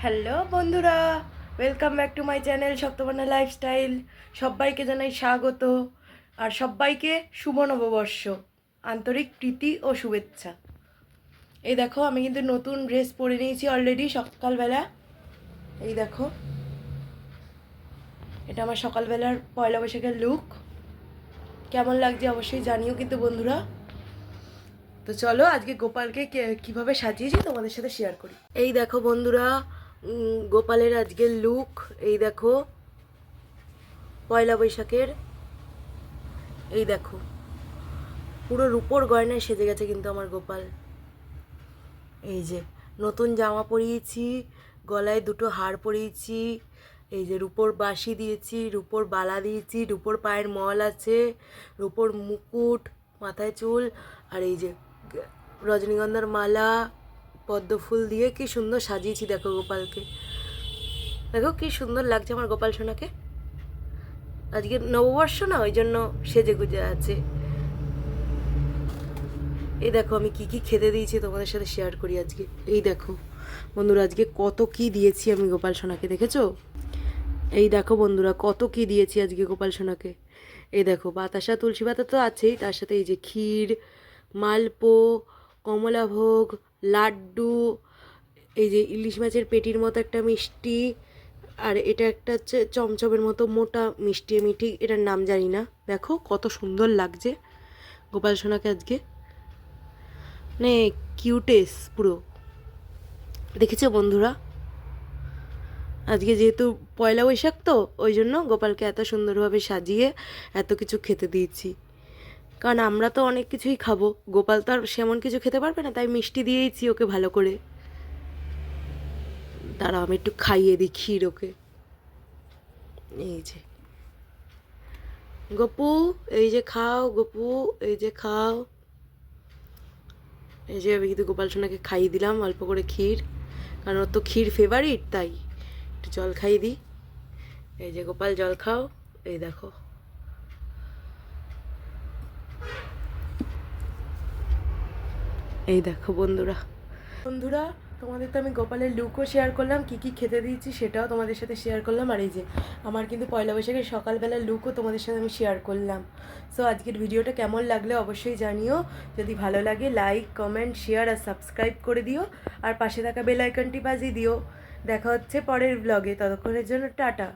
Hello বন্ধুরা, welcome back to my channel Saptaparna lifestyle. সবাইকে জানাই স্বাগত আর সবাইকে শুভ নববর্ষ, আন্তরিক প্রীতি ও শুভেচ্ছা। এই দেখো, আমি কিন্তু নতুন ড্রেস পরে নিয়েছি অলরেডি সকালবেলা। এই দেখো, এটা আমার সকালবেলার পয়লা বৈশাখের লুক। কেমন লাগছে অবশ্যই জানিও কিন্তু বন্ধুরা। তো চলো আজকে গোপালকে কিভাবে সাজিয়েছি তোমাদের সাথে শেয়ার করি। এই দেখো বন্ধুরা, গোপালের আজকের লুক। এই দেখো, পয়লা বৈশাখের। এই দেখো, পুরো রূপোর গয়নায় সেজে গেছে কিন্তু আমার গোপাল। এই যে নতুন জামা পরিয়েছি, গলায় দুটো হার পরিয়েছি, এই যে রূপোর বাঁশি দিয়েছি, রূপোর বালা দিয়েছি, রূপোর পায়ের মল আছে, রূপোর মুকুট, মাথায় চুল, আর এই যে রজনীগন্ধার মালা, পদ্ম ফুল দিয়ে কি সুন্দর সাজিয়েছি দেখো গোপালকে। দেখো কি সুন্দর লাগছে আমার গোপাল সোনাকে। আজকে নববর্ষ না, ওই জন্য সেজে গুজে আছে। এই দেখো আমি কি কি খেতে দিয়েছি তোমাদের সাথে শেয়ার করি আজকে। এই দেখো বন্ধুরা, আজকে কত কি দিয়েছি আমি গোপাল সোনাকে, দেখেছো? এই দেখো বন্ধুরা, কত কি দিয়েছি আজকে গোপাল সোনাকে। এই দেখো, বাতাসা তুলসী পাতা তো আছেই, তার সাথে এই যে ক্ষীর, মালপো, কমলাভোগ, লাড্ডু, এই যে ইলিশ মাছের পেটির মতো একটা মিষ্টি, আর এটা একটা হচ্ছে চমচমের মতো মোটা মিষ্টি, আমি ঠিক এটার নাম জানি না। দেখো কত সুন্দর লাগছে গোপাল সোনাকে আজকে, মানে কিউটেস পুরো। দেখেছো বন্ধুরা, আজকে যেহেতু পয়লা বৈশাখ তো ওই জন্য গোপালকে এত সুন্দরভাবে সাজিয়ে এত কিছু খেতে দিয়েছি। কারণ আমরা তো অনেক কিছুই খাবো, গোপাল তো আর সেমন কিছু খেতে পারবে না, তাই মিষ্টি দিয়েইছি ওকে ভালো করে। দাঁড়াও আমি একটু খাইয়ে দিই ক্ষীর ওকে। এই যে গপু, এই যে খাও গপু, এই যে খাও। এই যে আমি কিন্তু গোপাল সোনাকে খাইয়ে দিলাম অল্প করে ক্ষীর, কারণ ওর তো ক্ষীর ফেভারিট, তাই একটু জল খাইয়ে দিই। এই যে গোপাল জল খাও। এই দেখো, এই দেখো বন্ধুরা। বন্ধুরা, তোমাদের তো আমি গোপালের লুকও শেয়ার করলাম, কি কি খেতে দিয়েছি সেটাও তোমাদের সাথে শেয়ার করলাম, আর এই যে আমার কিন্তু পয়লা বৈশাখের সকালবেলার লুকও তোমাদের সাথে আমি শেয়ার করলাম। সো আজকের ভিডিওটা কেমন লাগলে অবশ্যই জানিও। যদি ভালো লাগে লাইক, কমেন্ট, শেয়ার আর সাবস্ক্রাইব করে দিও, আর পাশে থাকা বেল আইকনটি বাজিয়ে দিও। দেখা হচ্ছে পরের ব্লগে, ততক্ষণের জন্য টাটা।